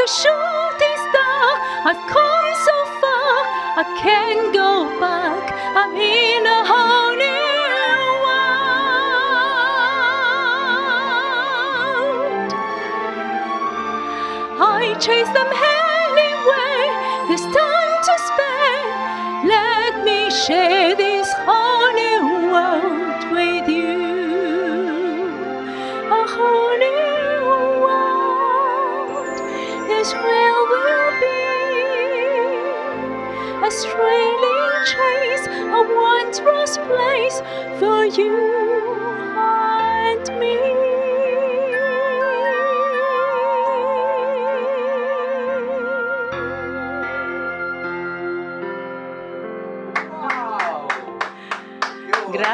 a shooting star. I've come so far, I can't go back. I'm in a whole new world. I chase them anyway, there's time to spare. Let me share this whole new world with you. A whole new world. This will be a thrilling chase, a wondrous place for you and me.